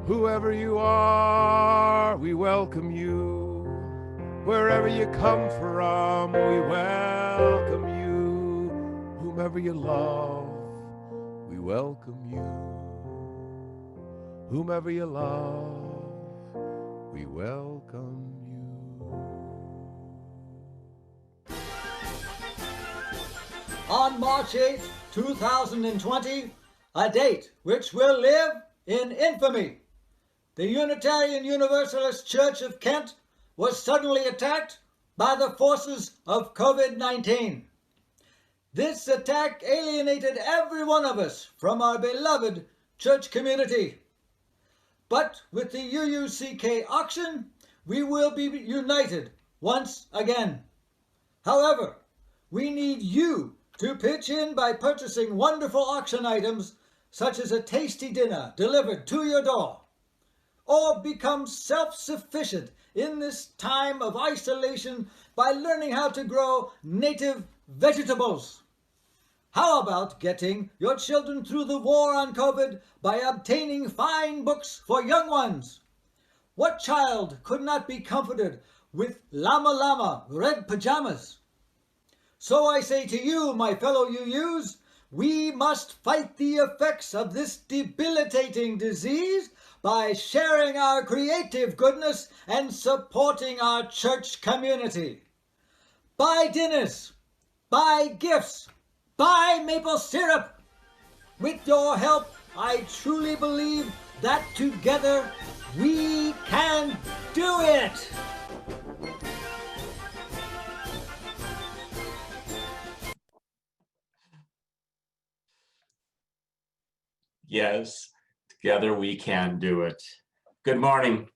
Whoever you are, we welcome you. Wherever you come from, we welcome you. Whomever you love, we welcome you. Whomever you love, we welcome you. On March 8, 2020, a date which will live in infamy, the Unitarian Universalist Church of Kent was suddenly attacked by the forces of COVID-19. This attack alienated every one of us from our beloved church community. But with the UUCK auction, we will be united once again. However, we need you to pitch in by purchasing wonderful auction items such as a tasty dinner delivered to your door, or become self-sufficient in this time of isolation by learning how to grow native vegetables. How about getting your children through the war on COVID by obtaining fine books for young ones? What child could not be comforted with Llama Llama red pajamas? So I say to you, my fellow UUs, we must fight the effects of this debilitating disease by sharing our creative goodness and supporting our church community. Buy dinners, buy gifts, buy maple syrup. With your help, I truly believe that together we can do it. Yes, together we can do it. Good morning.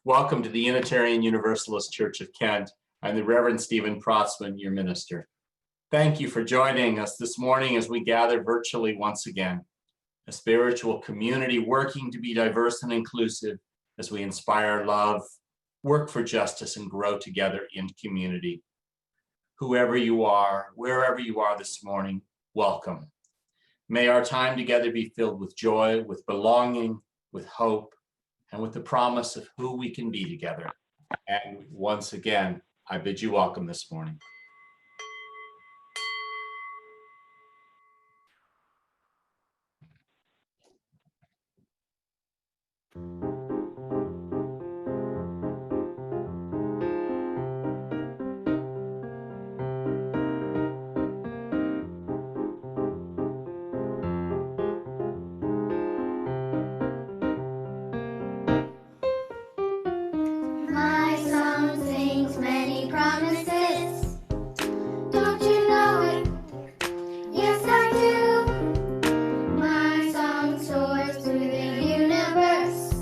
Welcome to the Unitarian Universalist Church of Kent. I'm the Reverend Stephen Protzman, your minister. Thank you for joining us this morning as we gather virtually once again, a spiritual community working to be diverse and inclusive as we inspire love, work for justice, and grow together in community. Whoever you are, wherever you are this morning, welcome. May our time together be filled with joy, with belonging, with hope, and with the promise of who we can be together. And once again, I bid you welcome this morning. My song sings many promises. Don't you know it? Yes, I do. My song soars through the universe.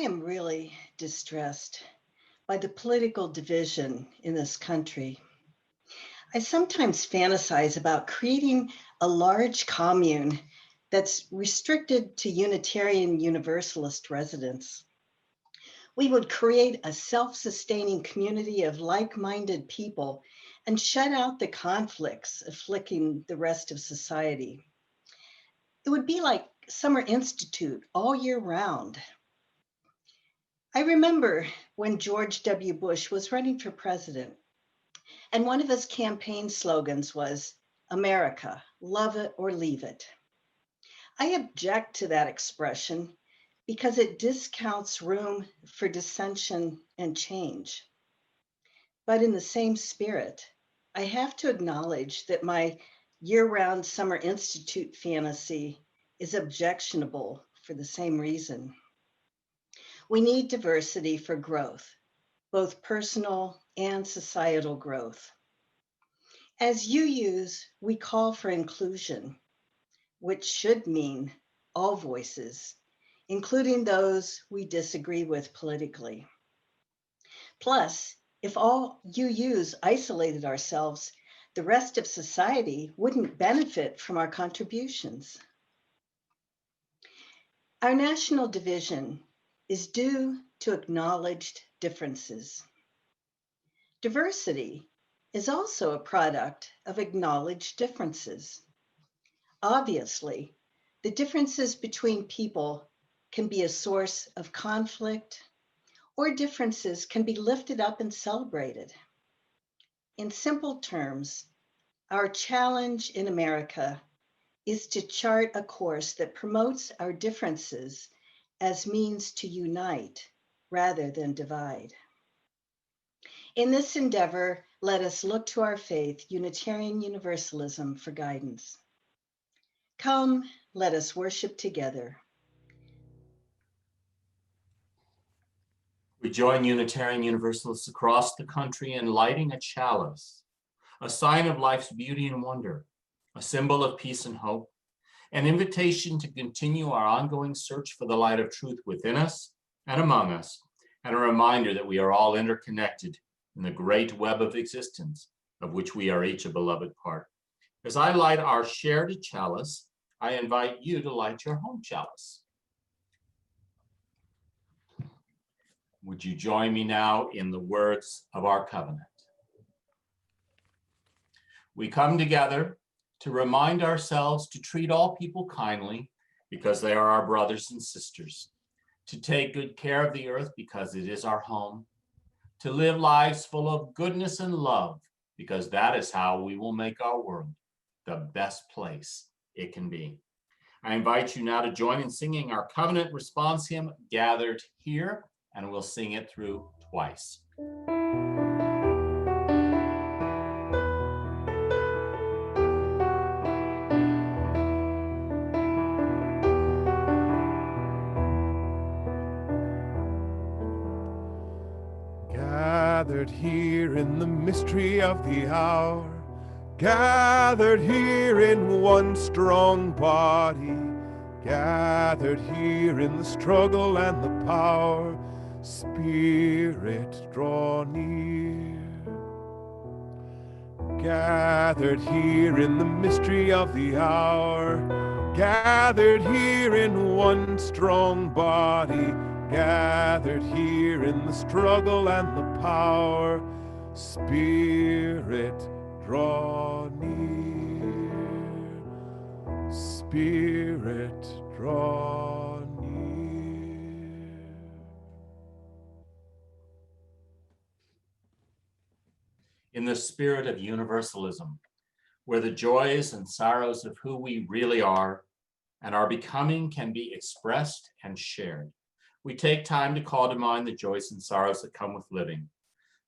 am really distressed by the political division in this country. I sometimes fantasize about creating a large commune that's restricted to Unitarian Universalist residents. We would create a self-sustaining community of like-minded people and shut out the conflicts afflicting the rest of society. It would be like Summer Institute all year round. I remember when George W. Bush was running for president, and one of his campaign slogans was, "America, love it or leave it." I object to that expression because it discounts room for dissension and change. But in the same spirit, I have to acknowledge that my year-round Summer Institute fantasy is objectionable for the same reason. We need diversity for growth, both personal and societal growth. As UUs, we call for inclusion, which should mean all voices, including those we disagree with politically. Plus, if all UUs isolated ourselves, the rest of society wouldn't benefit from our contributions. Our national division is due to acknowledged differences. Diversity is also a product of acknowledged differences. Obviously, the differences between people can be a source of conflict, or differences can be lifted up and celebrated. In simple terms, our challenge in America is to chart a course that promotes our differences as means to unite rather than divide. In this endeavor, let us look to our faith, Unitarian Universalism, for guidance. Come, let us worship together. We join Unitarian Universalists across the country in lighting a chalice, a sign of life's beauty and wonder, a symbol of peace and hope, an invitation to continue our ongoing search for the light of truth within us and among us, and a reminder that we are all interconnected in the great web of existence, of which we are each a beloved part. As I light our shared chalice, I invite you to light your home chalice. Would you join me now in the words of our covenant? We come together to remind ourselves to treat all people kindly because they are our brothers and sisters, to take good care of the earth because it is our home, to live lives full of goodness and love because that is how we will make our world the best place it can be. I invite you now to join in singing our covenant response hymn, Gathered Here, and we'll sing it through twice. Gathered here in the mystery of the hour, gathered here in one strong body, gathered here in the struggle and the power, Spirit, draw near. Gathered here in the mystery of the hour, gathered here in one strong body, gathered here in the struggle and the power, Spirit, draw near. Spirit, draw near. In the spirit of universalism, where the joys and sorrows of who we really are and our becoming can be expressed and shared, we take time to call to mind the joys and sorrows that come with living,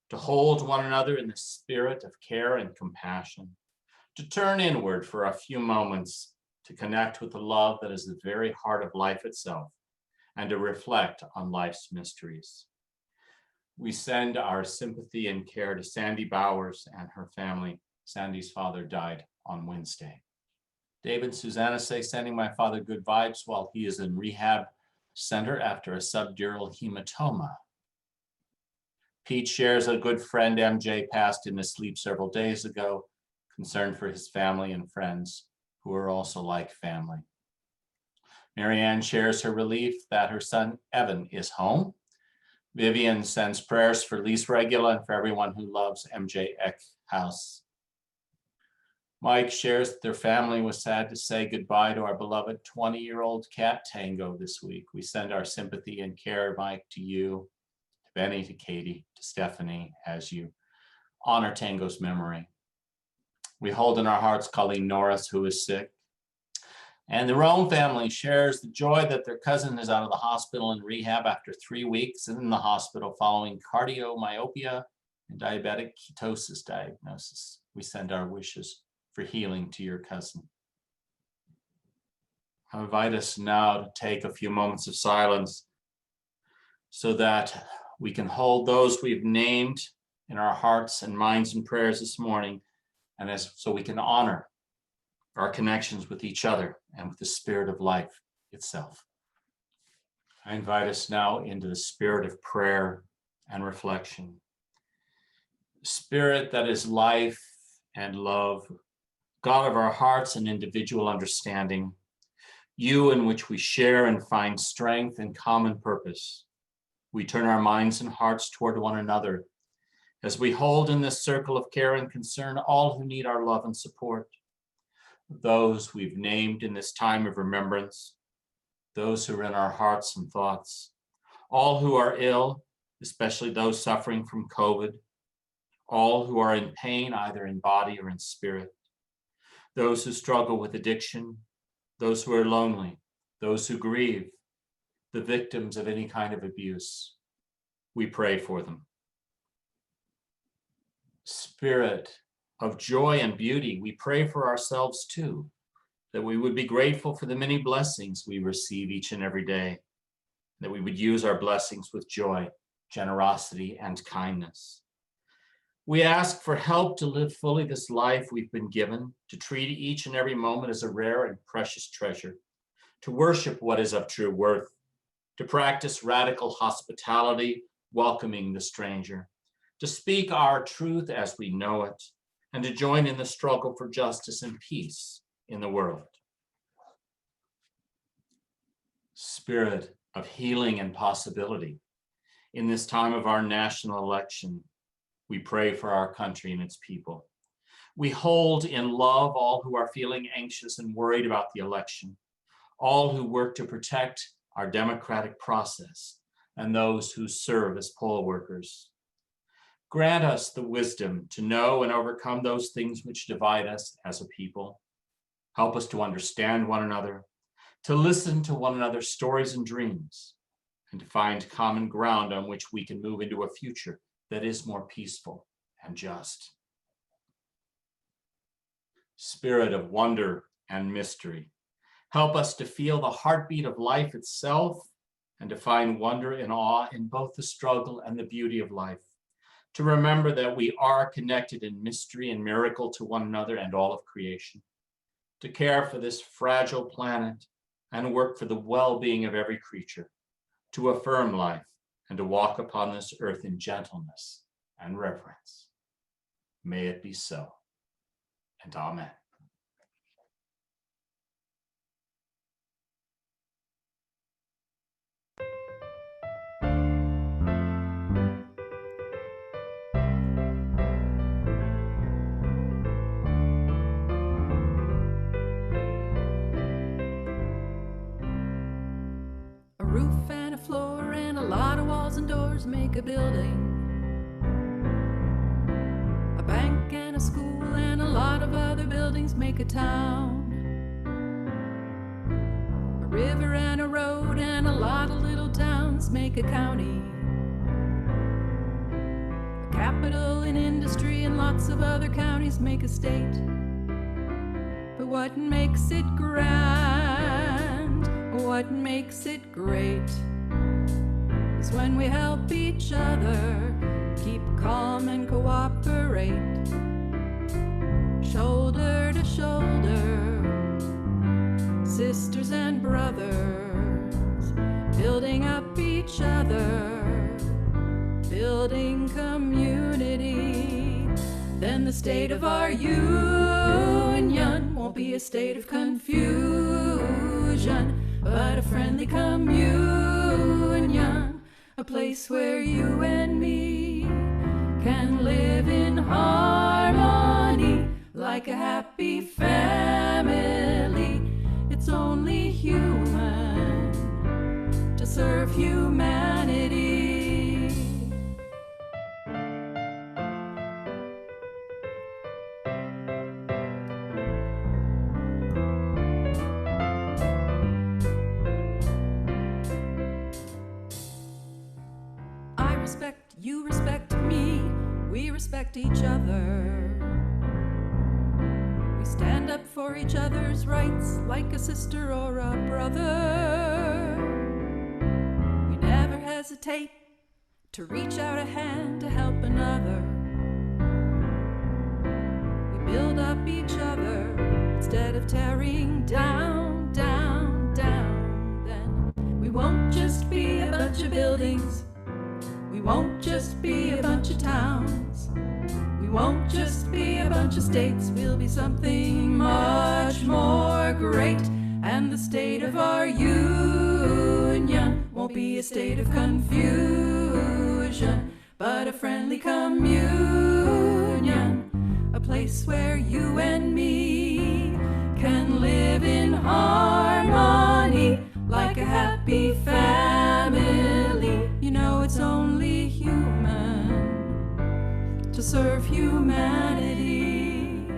to hold one another in the spirit of care and compassion, to turn inward for a few moments to connect with the love that is the very heart of life itself, and to reflect on life's mysteries. We send our sympathy and care to Sandy Bowers and her family. Sandy's father died on Wednesday. Dave and Susanna say, sending my father good vibes while he is in rehab. Center after a subdural hematoma. Pete shares a good friend, MJ, passed in his sleep several days ago, concerned for his family and friends who are also like family. Marianne shares her relief that her son, Evan, is home. Vivian sends prayers for Lise Regula and for everyone who loves MJ Eckhouse. Mike shares that their family was sad to say goodbye to our beloved 20-year-old cat Tango this week. We send our sympathy and care, Mike, to you, to Benny, to Katie, to Stephanie, as you honor Tango's memory. We hold in our hearts Colleen Norris, who is sick. And the Rome family shares the joy that their cousin is out of the hospital in rehab after 3 weeks in the hospital following cardiomyopathy and diabetic ketosis diagnosis. We send our wishes for healing to your cousin. I invite us now to take a few moments of silence so that we can hold those we've named in our hearts and minds and prayers this morning, and so we can honor our connections with each other and with the spirit of life itself. I invite us now into the spirit of prayer and reflection. Spirit that is life and love, God of our hearts and individual understanding, you in which we share and find strength and common purpose. We turn our minds and hearts toward one another as we hold in this circle of care and concern all who need our love and support. Those we've named in this time of remembrance, those who are in our hearts and thoughts, all who are ill, especially those suffering from COVID, all who are in pain, either in body or in spirit, those who struggle with addiction, those who are lonely, those who grieve, the victims of any kind of abuse. We pray for them. Spirit of joy and beauty, we pray for ourselves too, that we would be grateful for the many blessings we receive each and every day, that we would use our blessings with joy, generosity, and kindness. We ask for help to live fully this life we've been given, to treat each and every moment as a rare and precious treasure, to worship what is of true worth, to practice radical hospitality, welcoming the stranger, to speak our truth as we know it, and to join in the struggle for justice and peace in the world. Spirit of healing and possibility, in this time of our national election, we pray for our country and its people. We hold in love all who are feeling anxious and worried about the election, all who work to protect our democratic process, and those who serve as poll workers. Grant us the wisdom to know and overcome those things which divide us as a people. Help us to understand one another, to listen to one another's stories and dreams, and to find common ground on which we can move into a future that is more peaceful and just. Spirit of wonder and mystery, help us to feel the heartbeat of life itself and to find wonder and awe in both the struggle and the beauty of life. To remember that we are connected in mystery and miracle to one another and all of creation. To care for this fragile planet and work for the well-being of every creature. To affirm life and to walk upon this earth in gentleness and reverence. May it be so, and amen. A roof and a floor and a lot of walls and doors make a building. A bank and a school and a lot of other buildings make a town. A river and a road and a lot of little towns make a county. A capital in industry and lots of other counties make a state. But what makes it grand, what makes it great, is when we help each other keep calm and cooperate, shoulder to shoulder, sisters and brothers, build each other, building community, then the state of our union won't be a state of confusion, but a friendly communion, a place where you and me can live in harmony like a happy family. It's only human to serve humanity. I respect, you respect me, we respect each other. We stand up for each other's rights like a sister or a brother. We never hesitate to reach out a hand to help another. We build up each other instead of tearing down, down, down. Then we won't just be a bunch of buildings. We won't just be a bunch of towns. We won't just be a bunch of states. We'll be something much more great. And the state of our union won't be a state of confusion, but a friendly communion, a place where you and me can live in harmony like a happy family. You know it's only human to serve humanity.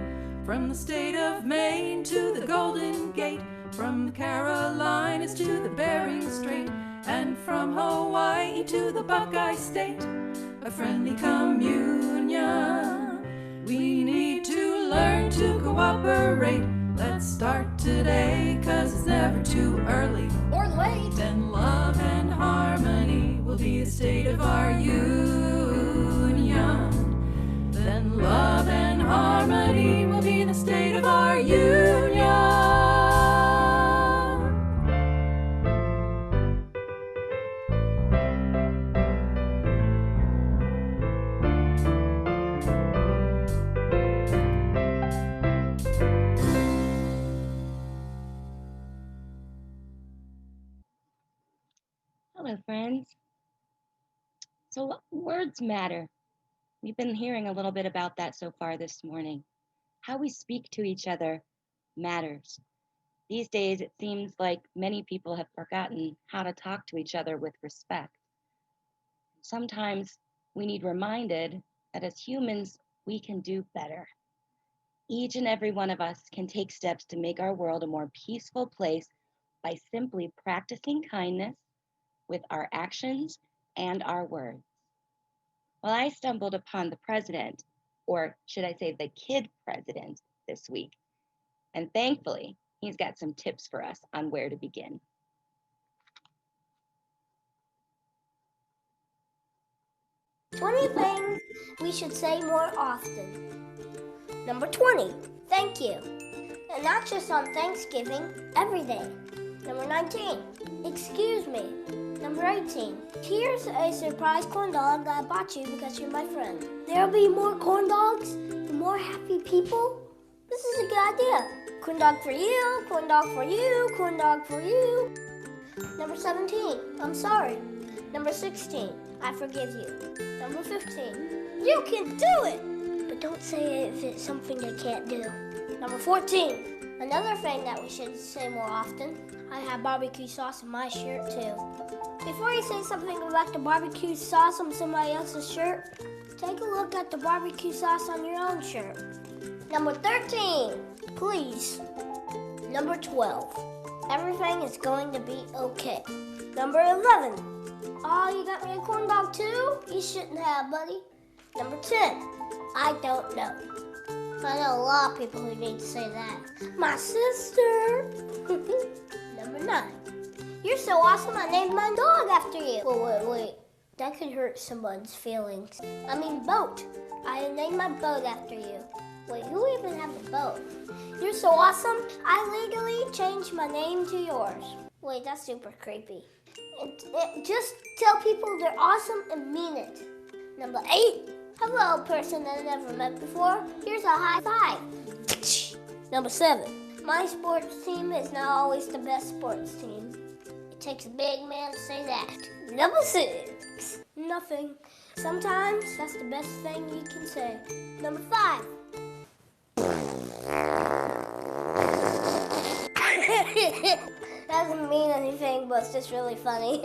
From the state of Maine to the Golden Gate, from the Carolinas to the Bering Strait, and from Hawaii to the Buckeye State, a friendly communion. We need to learn to cooperate. Let's start today, 'cause it's never too early Or late. then love and harmony will be the state of our union. Then love and harmony will be the state of our union. Hello, friends. So words matter. We've been hearing a little bit about that so far this morning. How we speak to each other matters. These days, it seems like many people have forgotten how to talk to each other with respect. Sometimes we need reminded that as humans, we can do better. Each and every one of us can take steps to make our world a more peaceful place by simply practicing kindness with our actions and our words. Well, I stumbled upon the president, or should I say the kid president, this week. And thankfully, he's got some tips for us on where to begin. "20 things we should say more often." Number 20, thank you. And not just on Thanksgiving, every day. Number 19, excuse me. Number 18, here's a surprise corn dog that I bought you because you're my friend. There'll be more corn dogs, the more happy people. This is a good idea. Corn dog for you, corn dog for you, corn dog for you. Number 17, I'm sorry. Number 16, I forgive you. Number 15, you can do it! But don't say it if it's something you can't do. Number 14, another thing that we should say more often, I have barbecue sauce in my shirt too. Before you say something about the barbecue sauce on somebody else's shirt, take a look at the barbecue sauce on your own shirt. Number 13, please. Number 12, everything is going to be okay. Number 11, oh, you got me a corn dog too? You shouldn't have, buddy. Number 10, I don't know. I know a lot of people who need to say that. My sister. Number 9, you're so awesome, I named my dog after you. Wait. That could hurt someone's feelings. I mean boat. I named my boat after you. Wait, who even has a boat? You're so awesome, I legally changed my name to yours. Wait, that's super creepy. Just tell people they're awesome and mean it. Number 8, hello, person that I never met before. Here's a high five. Number 7, my sports team is not always the best sports team. It takes a big man to say that. Number 6, nothing. Sometimes that's the best thing you can say. Number 5. Doesn't mean anything, but it's just really funny.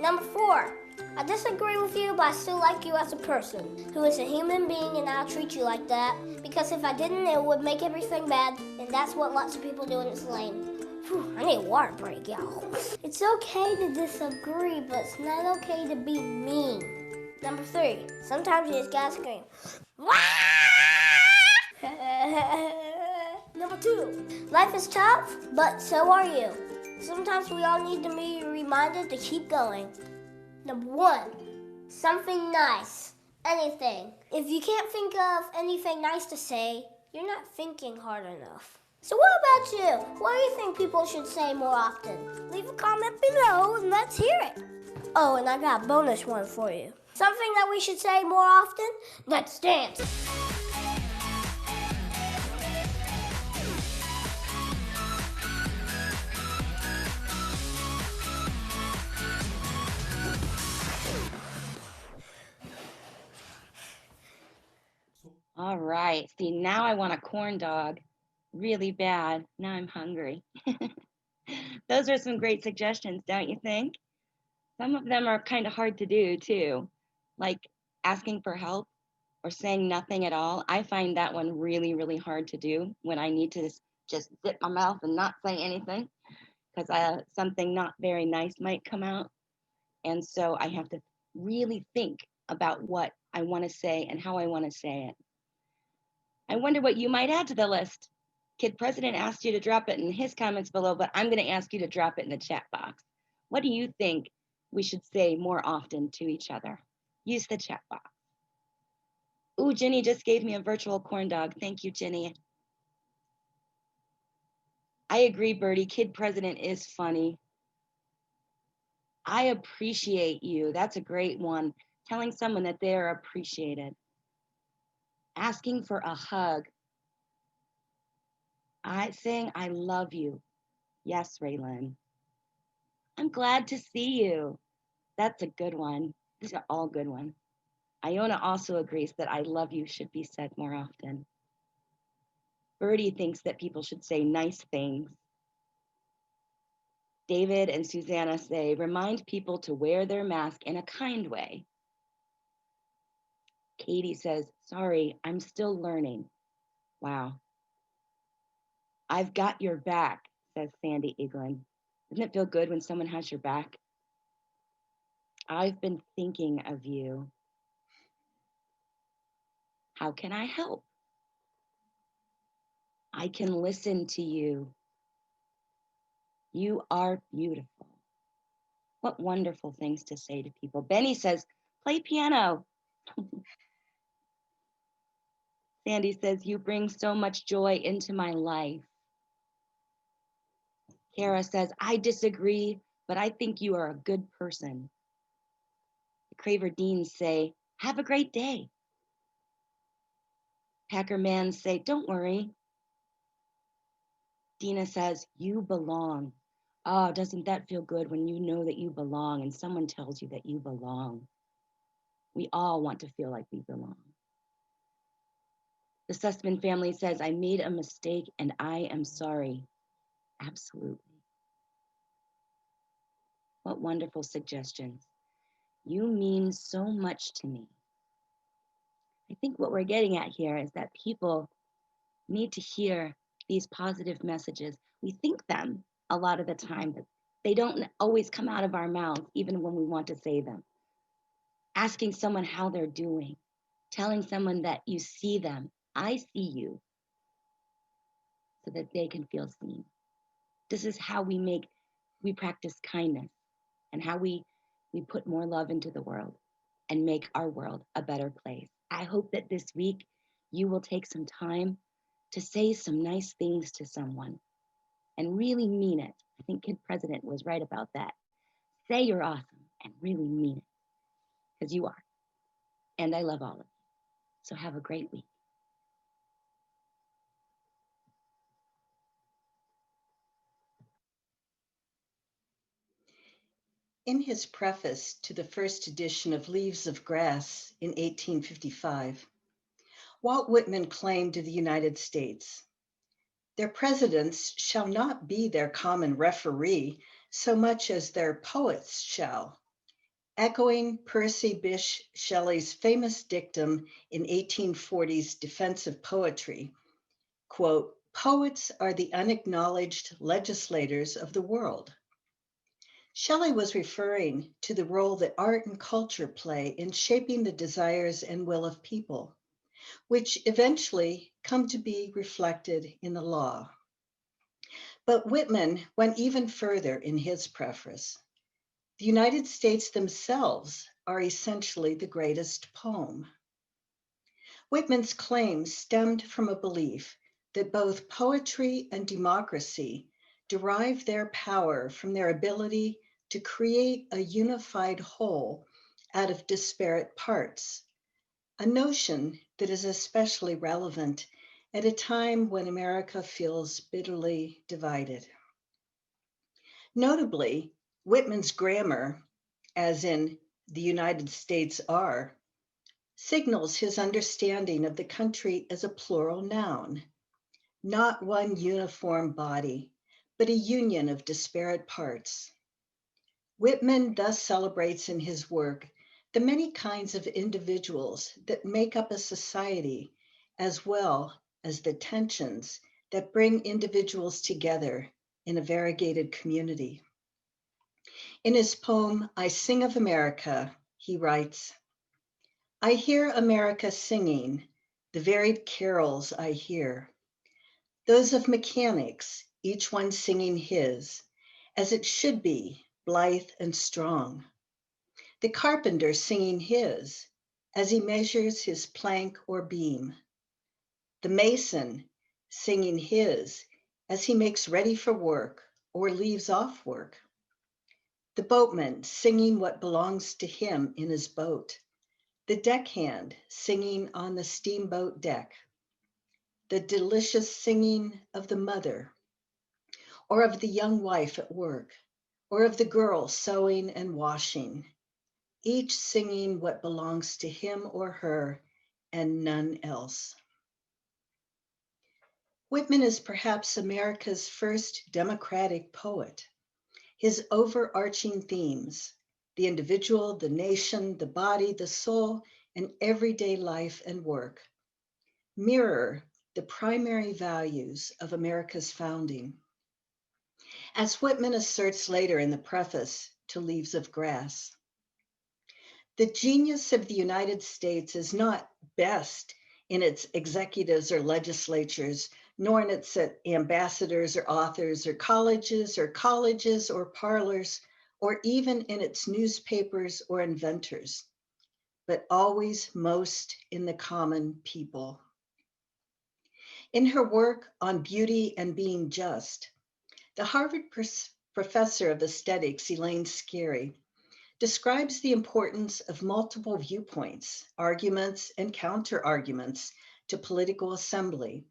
Number 4, I disagree with you, but I still like you as a person who is a human being, and I'll treat you like that. Because if I didn't, it would make everything bad, and that's what lots of people do, and it's lame. Whew, I need a water break, y'all. It's okay to disagree, but it's not okay to be mean. Number 3, sometimes you just gotta scream. Number 2, life is tough, but so are you. Sometimes we all need to be reminded to keep going. Number 1, something nice, anything. If you can't think of anything nice to say, you're not thinking hard enough. So what about you? What do you think people should say more often? Leave a comment below and let's hear it. Oh, and I got a bonus one for you. Something that we should say more often? Let's dance. All right. See, now I want a corn dog really bad. Now I'm hungry. Those are some great suggestions, don't you think? Some of them are kind of hard to do too, like asking for help or saying nothing at all. I find that one really, really hard to do when I need to just zip my mouth and not say anything because something not very nice might come out. And so I have to really think about what I want to say and how I want to say it. I wonder what you might add to the list. Kid President asked you to drop it in his comments below, but I'm going to ask you to drop it in the chat box. What do you think we should say more often to each other? Use the chat box. Ooh, Jenny just gave me a virtual corn dog. Thank you, Jenny. I agree, Bertie. Kid President is funny. I appreciate you. That's a great one. Telling someone that they are appreciated. Asking for a hug. Saying I love you. Yes, Raylan. I'm glad to see you. That's a good one. These are all good ones. Iona also agrees that I love you should be said more often. Bertie thinks that people should say nice things. David and Susanna say, remind people to wear their mask in a kind way. Katie says, sorry, I'm still learning. Wow. I've got your back, says Sandy Eaglin. Doesn't it feel good when someone has your back? I've been thinking of you. How can I help? I can listen to you. You are beautiful. What wonderful things to say to people. Benny says, play piano. Sandy says, you bring so much joy into my life. Kara says, I disagree, but I think you are a good person. The Craver Deans say, have a great day. Packer Mans say, don't worry. Dina says, you belong. Oh, doesn't that feel good when you know that you belong and someone tells you that you belong? We all want to feel like we belong. The Sussman family says, I made a mistake and I am sorry. Absolutely. What wonderful suggestions. You mean so much to me. I think what we're getting at here is that people need to hear these positive messages. We think them a lot of the time, but they don't always come out of our mouths, even when we want to say them. Asking someone how they're doing, telling someone that you see them, I see you, so that they can feel seen. This is how we practice kindness and how we put more love into the world and make our world a better place. I hope that this week you will take some time to say some nice things to someone and really mean it I think Kid President was right about that. Say you're awesome and really mean it, because you are. And I love all of you. So have a great week. In his preface to the first edition of Leaves of Grass in 1855, Walt Whitman claimed of the United States, "Their presidents shall not be their common referee so much as their poets shall," echoing Percy Bysshe Shelley's famous dictum in 1840's Defense of Poetry, quote, "Poets are the unacknowledged legislators of the world." Shelley was referring to the role that art and culture play in shaping the desires and will of people, which eventually come to be reflected in the law. But Whitman went even further in his preface. The United States themselves are essentially the greatest poem. Whitman's claim stemmed from a belief that both poetry and democracy derive their power from their ability to create a unified whole out of disparate parts, a notion that is especially relevant at a time when America feels bitterly divided. Notably, Whitman's grammar, as in "the United States are," signals his understanding of the country as a plural noun, not one uniform body, but a union of disparate parts. Whitman thus celebrates in his work the many kinds of individuals that make up a society, as well as the tensions that bring individuals together in a variegated community. In his poem, "I Sing of America," he writes, "I hear America singing, the varied carols I hear, those of mechanics, each one singing his, as it should be, blithe and strong. The carpenter singing his, as he measures his plank or beam. The mason singing his, as he makes ready for work or leaves off work. The boatman singing what belongs to him in his boat. The deckhand singing on the steamboat deck. The delicious singing of the mother, or of the young wife at work, or of the girl sewing and washing, each singing what belongs to him or her and none else." Whitman is perhaps America's first democratic poet. His overarching themes, the individual, the nation, the body, the soul, and everyday life and work, mirror the primary values of America's founding. As Whitman asserts later in the preface to Leaves of Grass, "The genius of the United States is not best in its executives or legislatures, nor in its ambassadors or authors or colleges or parlors, or even in its newspapers or inventors, but always most in the common people." In her work on beauty and being just, the Harvard professor of aesthetics, Elaine Scarry, describes the importance of multiple viewpoints, arguments, and counter-arguments to political assembly,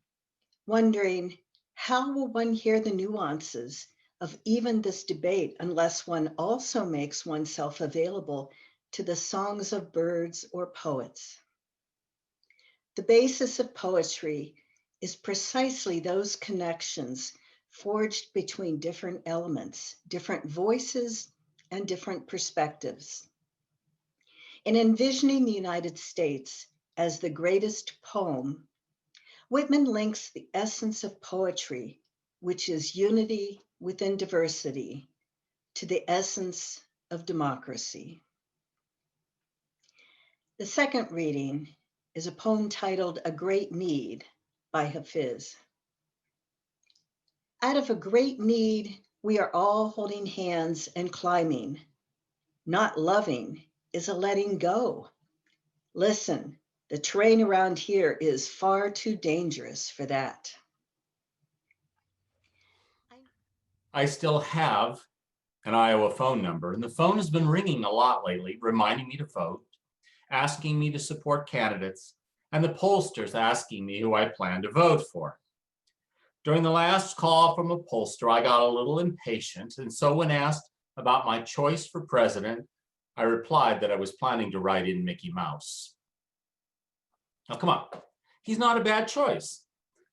wondering, how will one hear the nuances of even this debate unless one also makes oneself available to the songs of birds or poets? The basis of poetry is precisely those connections forged between different elements, different voices, and different perspectives. In envisioning the United States as the greatest poem, Whitman links the essence of poetry, which is unity within diversity, to the essence of democracy. The second reading is a poem titled "A Great Need" by Hafiz. Out of a great need, we are all holding hands and climbing. Not loving is a letting go. Listen, the terrain around here is far too dangerous for that. I still have an Iowa phone number, and the phone has been ringing a lot lately, reminding me to vote, asking me to support candidates, and the pollsters asking me who I plan to vote for. During the last call from a pollster, I got a little impatient, and so when asked about my choice for president, I replied that I was planning to write in Mickey Mouse. Now, come on, he's not a bad choice.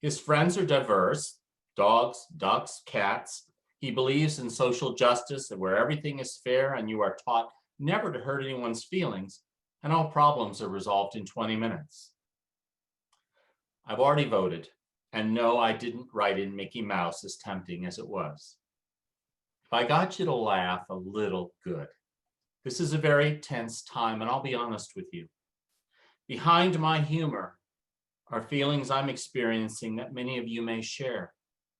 His friends are diverse: dogs, ducks, cats. He believes in social justice and where everything is fair and you are taught never to hurt anyone's feelings, and all problems are resolved in 20 minutes. I've already voted, and no, I didn't write in Mickey Mouse, as tempting as it was. If I got you to laugh a little, good. This is a very tense time, and I'll be honest with you. Behind my humor are feelings I'm experiencing that many of you may share: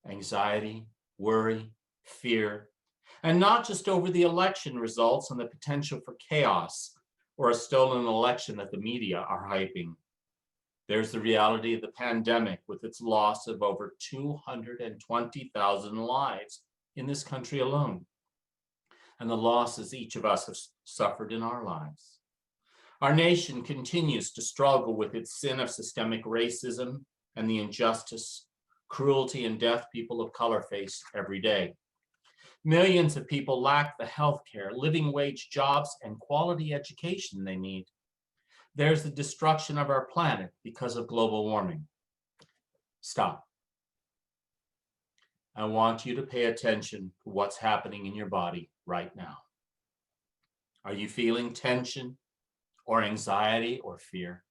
anxiety, worry, fear, and not just over the election results and the potential for chaos or a stolen election that the media are hyping. There's the reality of the pandemic with its loss of over 220,000 lives in this country alone, and the losses each of us have suffered in our lives. Our nation continues to struggle with its sin of systemic racism and the injustice, cruelty, and death people of color face every day. Millions of people lack the health care, living wage jobs, and quality education they need. There's the destruction of our planet because of global warming. Stop. I want you to pay attention to what's happening in your body right now. Are you feeling tension or anxiety or fear?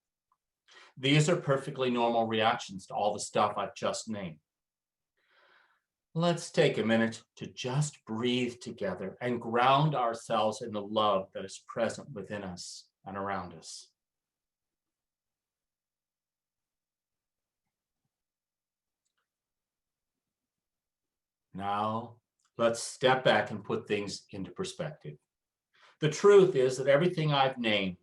These are perfectly normal reactions to all the stuff I've just named. Let's take a minute to just breathe together and ground ourselves in the love that is present within us and around us. Now, let's step back and put things into perspective. The truth is that everything I've named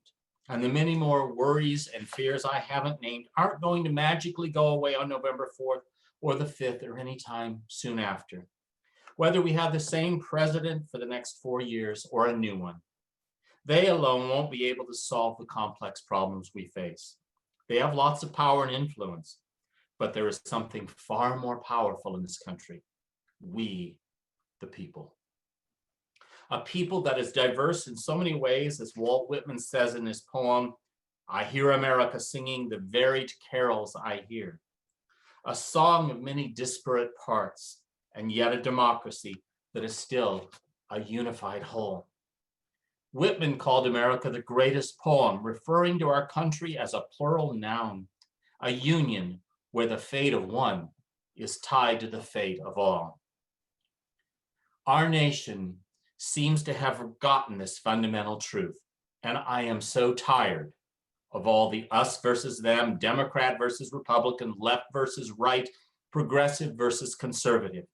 and the many more worries and fears I haven't named aren't going to magically go away on November 4th or the 5th or any time soon after. Whether we have the same president for the next 4 years or a new one, they alone won't be able to solve the complex problems we face. They have lots of power and influence, but there is something far more powerful in this country: we, the people. A people that is diverse in so many ways, as Walt Whitman says in his poem, "I hear America singing the varied carols I hear." A song of many disparate parts, and yet a democracy that is still a unified whole. Whitman called America the greatest poem, referring to our country as a plural noun, a union where the fate of one is tied to the fate of all. Our nation seems to have forgotten this fundamental truth, and I am so tired of all the us versus them, Democrat versus Republican, left versus right, progressive versus conservative.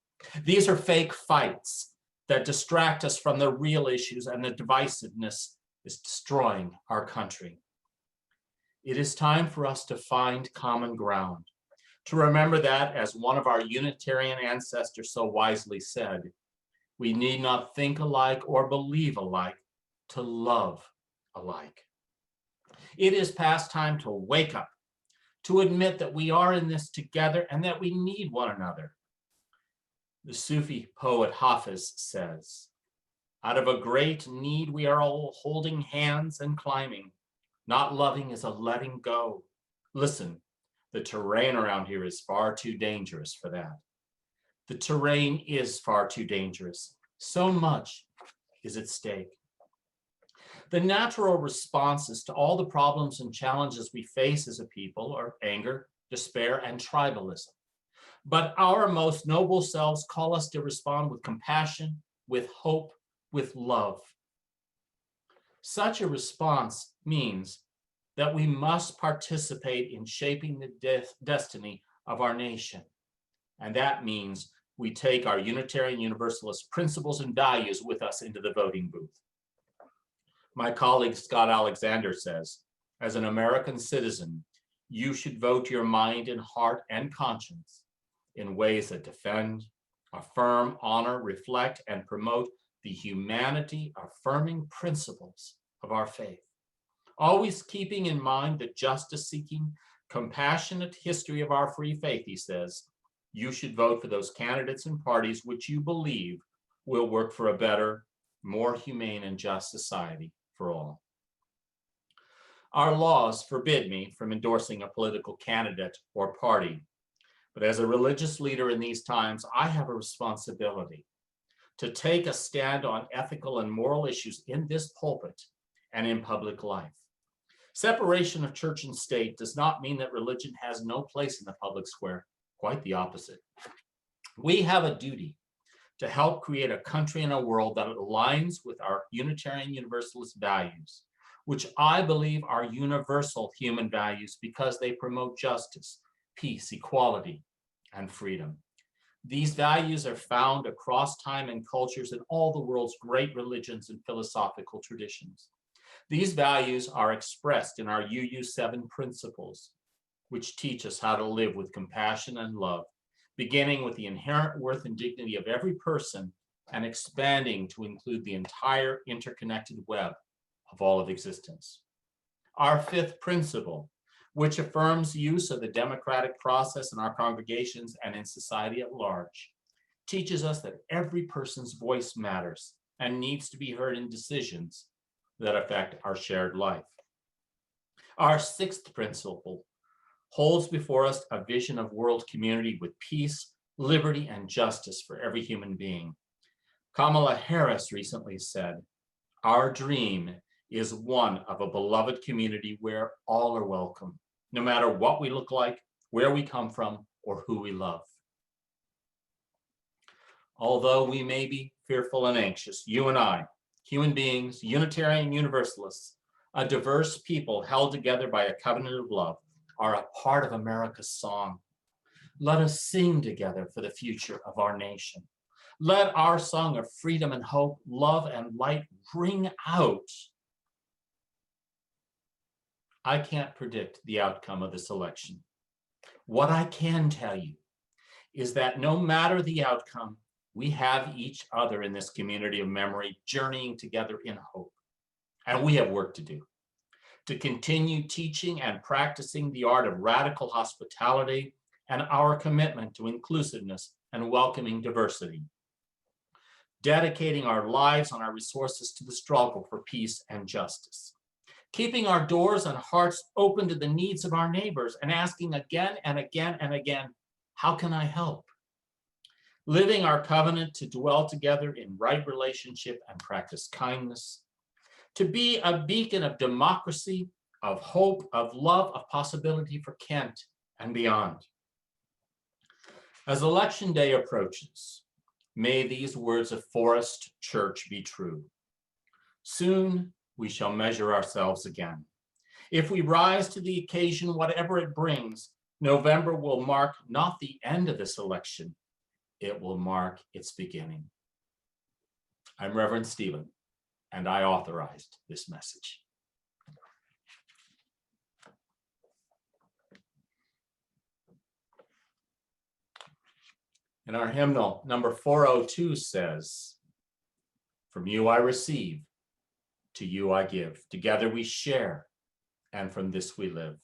These are fake fights that distract us from the real issues, and the divisiveness is destroying our country. It is time for us to find common ground, to remember that, as one of our Unitarian ancestors so wisely said, we need not think alike or believe alike to love alike. It is past time to wake up, to admit that we are in this together and that we need one another. The Sufi poet Hafiz says, "Out of a great need we are all holding hands and climbing. Not loving is a letting go. Listen, the terrain around here is far too dangerous for that." The terrain is far too dangerous. So much is at stake. The natural responses to all the problems and challenges we face as a people are anger, despair, and tribalism. But our most noble selves call us to respond with compassion, with hope, with love. Such a response means that we must participate in shaping the destiny of our nation. And that means we take our Unitarian Universalist principles and values with us into the voting booth. My colleague Scott Alexander says, as an American citizen, you should vote your mind and heart and conscience in ways that defend, affirm, honor, reflect, and promote the humanity-affirming principles of our faith, always keeping in mind the justice-seeking, compassionate history of our free faith, he says, you should vote for those candidates and parties which you believe will work for a better, more humane and just society for all. Our laws forbid me from endorsing a political candidate or party, but as a religious leader in these times, I have a responsibility to take a stand on ethical and moral issues in this pulpit and in public life. Separation of church and state does not mean that religion has no place in the public square, quite the opposite. We have a duty to help create a country and a world that aligns with our Unitarian Universalist values, which I believe are universal human values because they promote justice, peace, equality, and freedom. These values are found across time and cultures in all the world's great religions and philosophical traditions. These values are expressed in our UU7 principles, which teach us how to live with compassion and love, beginning with the inherent worth and dignity of every person and expanding to include the entire interconnected web of all of existence. Our fifth principle, which affirms use of the democratic process in our congregations and in society at large, teaches us that every person's voice matters and needs to be heard in decisions that affect our shared life. Our sixth principle holds before us a vision of world community with peace, liberty, and justice for every human being. Kamala Harris recently said, "Our dream is one of a beloved community where all are welcome, no matter what we look like, where we come from, or who we love." Although we may be fearful and anxious, you and I, human beings, Unitarian Universalists, a diverse people held together by a covenant of love, are a part of America's song. Let us sing together for the future of our nation. Let our song of freedom and hope, love and light ring out. I can't predict the outcome of this election. What I can tell you is that no matter the outcome, we have each other in this community of memory journeying together in hope. And we have work to do to continue teaching and practicing the art of radical hospitality and our commitment to inclusiveness and welcoming diversity, dedicating our lives and our resources to the struggle for peace and justice, keeping our doors and hearts open to the needs of our neighbors and asking again and again and again, how can I help? Living our covenant to dwell together in right relationship and practice kindness, to be a beacon of democracy, of hope, of love, of possibility for Kent and beyond. As Election Day approaches, may these words of Forest Church be true. Soon we shall measure ourselves again. If we rise to the occasion, whatever it brings, November will mark not the end of this election, it will mark its beginning. I'm Reverend Stephen, and I authorized this message. And our hymnal, number 402, says, "From you I receive, to you I give. Together we share, and from this we live."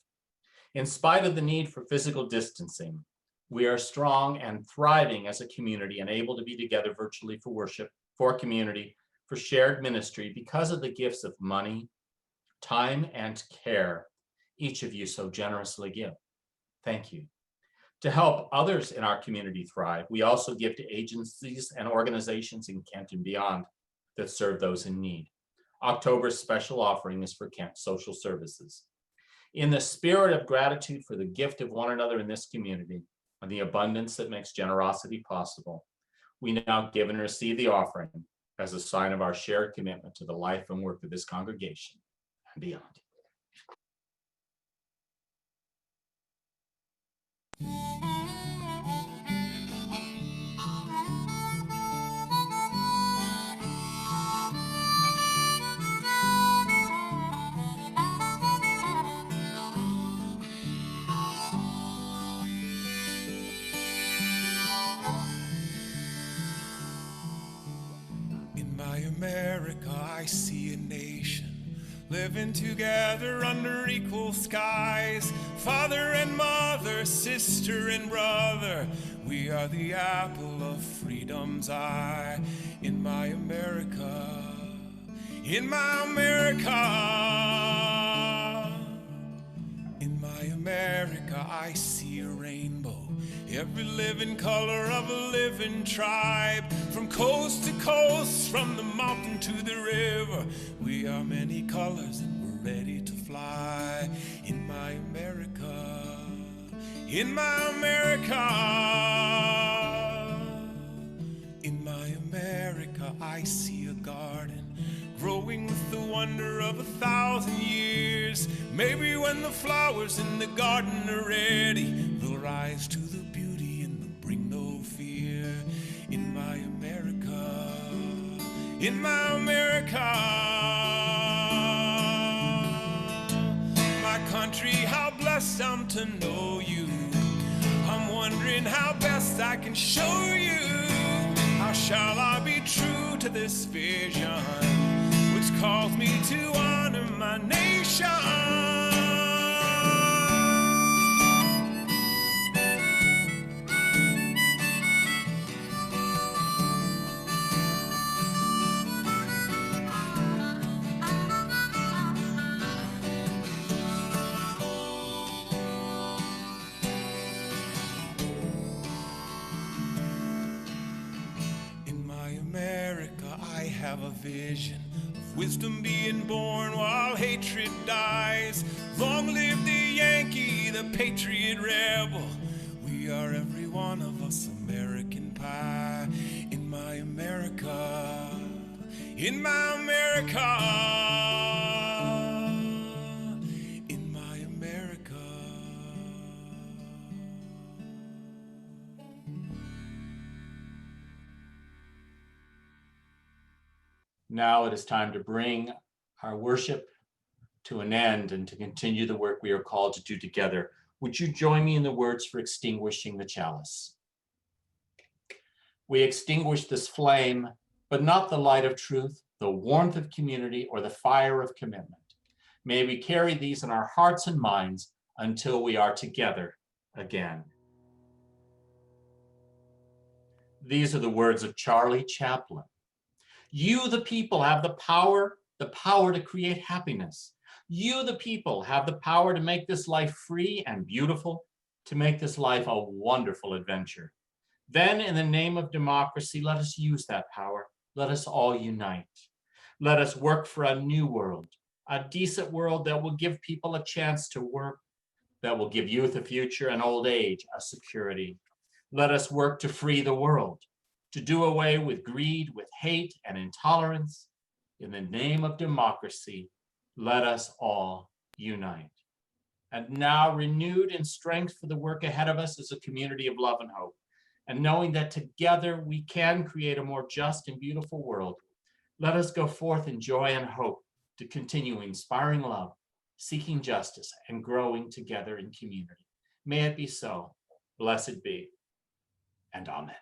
In spite of the need for physical distancing, we are strong and thriving as a community and able to be together virtually for worship, for community, for shared ministry because of the gifts of money, time, and care each of you so generously give. Thank you. To help others in our community thrive, we also give to agencies and organizations in Kent and beyond that serve those in need. October's special offering is for Kent Social Services. In the spirit of gratitude for the gift of one another in this community and the abundance that makes generosity possible, we now give and receive the offering as a sign of our shared commitment to the life and work of this congregation and beyond. my America, I see a nation living together under equal skies. Father and mother, sister and brother, we are the apple of freedom's eye. In my America, in my America, in my America, I see a rainbow, every living color of a living tribe. From coast to coast, from the mountain to the river, we are many colors and we're ready to fly. In my America, in my America, in my America, I see a garden growing with the wonder of 1,000 years. Maybe when the flowers in the garden are ready, they'll rise to the beauty and they'll bring no fear. In my America, in my America, my country, how blessed I'm to know you. I'm wondering how best I can show you. How shall I be true to this vision which calls me to honor my nation? Have a vision of wisdom being born while hatred dies. Long live the Yankee, the patriot rebel. We are every one of us American pie. In my America, in my America, in my America. Now it is time to bring our worship to an end and to continue the work we are called to do together. Would you join me in the words for extinguishing the chalice? We extinguish this flame, but not the light of truth, the warmth of community, or the fire of commitment. May we carry these in our hearts and minds until we are together again. These are the words of Charlie Chaplin. You, the people, have the power to create happiness. You, the people, have the power to make this life free and beautiful, to make this life a wonderful adventure. Then, in the name of democracy, let us use that power. Let us all unite. Let us work for a new world, a decent world that will give people a chance to work, that will give youth a future and old age a security. Let us work to free the world, to do away with greed, with hate and intolerance. In the name of democracy, let us all unite. And now, renewed in strength for the work ahead of us as a community of love and hope, and knowing that together we can create a more just and beautiful world, let us go forth in joy and hope to continue inspiring love, seeking justice, and growing together in community. May it be so. Blessed be, and amen.